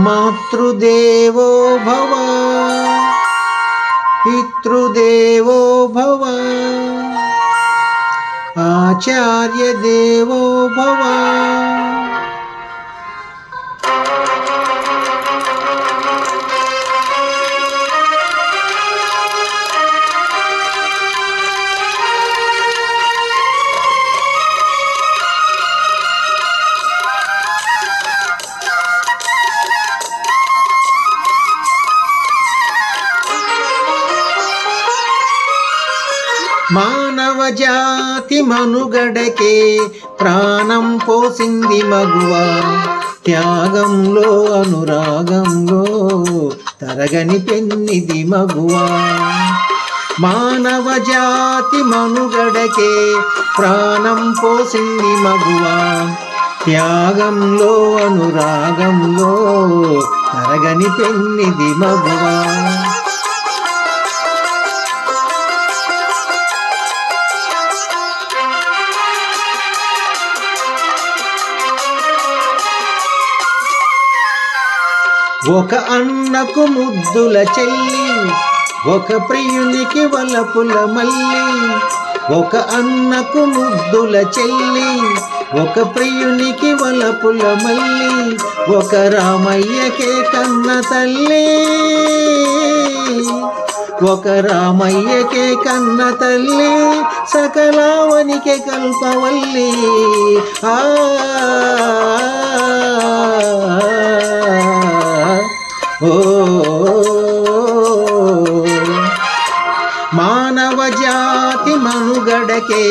మాతృదేవో భవ పితృదేవో భవ ఆచార్య దేవో భవ. మానవ జాతి మనుగడకే ప్రాణం పోసింది మగువ, త్యాగంలో అనురాగంలో తరగని పెన్నిది మగువ. మానవ జాతి మనుగడకే ప్రాణం పోసింది మగువ, త్యాగంలో అనురాగంలో తరగని పెన్నిది మగువ. ఒక అన్నకు ముద్దుల చెల్లి, ఒక ప్రియునికి వలపుల మల్లి. ఒక అన్నకు ముద్దుల చెల్లి, ఒక ప్రియునికి వలపుల మల్లి. ఒక రామయ్యకే కన్న తల్లి, ఒక రామయ్యకే కన్న తల్లి. సకలావనికి కల్పవల్లి. మానవ జాతి మనుగడకే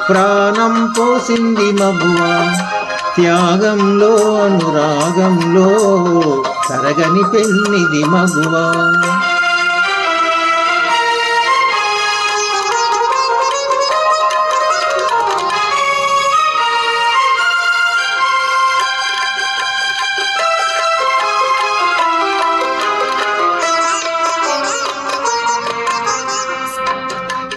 ప్రాణం పోసింది మగువ, త్యాగంలో అనురాగంలో తరగని పెన్నిది మగువ.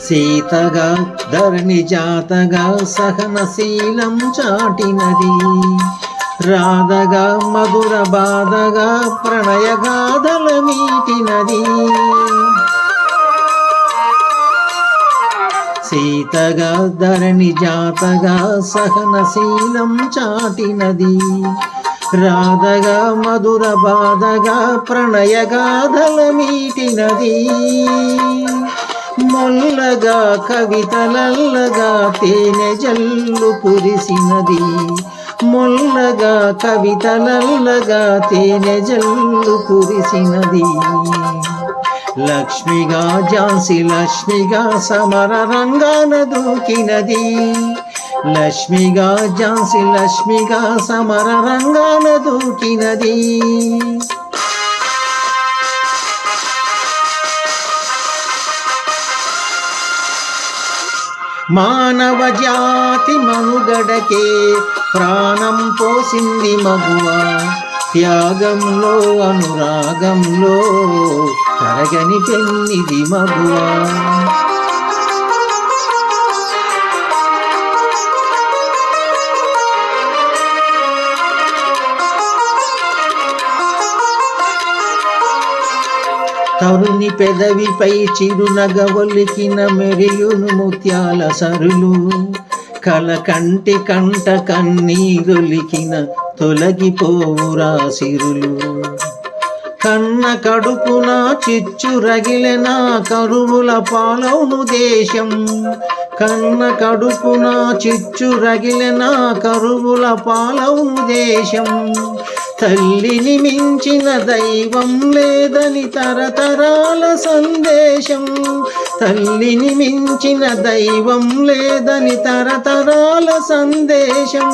సీతగా ధరణి జాతగా సహనశీలం చాటినది, రాధగా మధుర బాధగా ప్రణయగాథల మీటినది. సీతగా ధరణి జాతగా సహనశీలం చాటినది, రాధగా మధుర బాధగా ప్రణయగాథల మీటినది. మొల్లగా కవితలల్లగా తేనె జల్లు కురిసినది, మొల్లగా కవితలల్లగా తేనె జల్లు కురిసినది. లక్ష్మిగా ఝాన్సీ లక్ష్మిగా సమర రంగాన దూకినది, లక్ష్మిగా ఝాన్సీ లక్ష్మిగా సమర రంగాన దూకినది. మానవ జాతి మనుగడకే ప్రాణం పోసింది మగువ, త్యాగంలో అనురాగంలో తరగని పెన్నిది మగువ. తరుణి పెదవిపై చిరునగ ఒలికిన మెరియును ముత్యాల సరులు, కలకంటి కంట కన్నీరొలికిన తొలగిపోవురా సిరులు. కన్న కడుపున చిచ్చు రగిలెన కరువుల పాలవును దేశం, కన్న కడుపున చిచ్చు రగిలెన కరువుల పాలవును దేశం. తల్లిని మించిన దైవం లేదని తరతరాల సందేశం, తల్లిని మించిన దైవం లేదని తరతరాల సందేశం.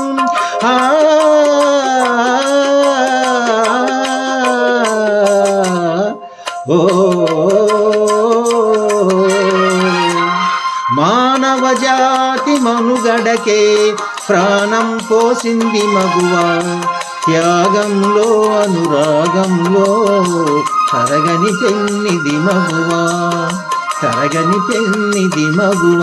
మానవ జాతి మనుగడకే ప్రాణం పోసింది మగువ, త్యాగంలో అనురాగంలో తరగని పెన్నిది మగువ, తరగని పెన్నిది మగువ.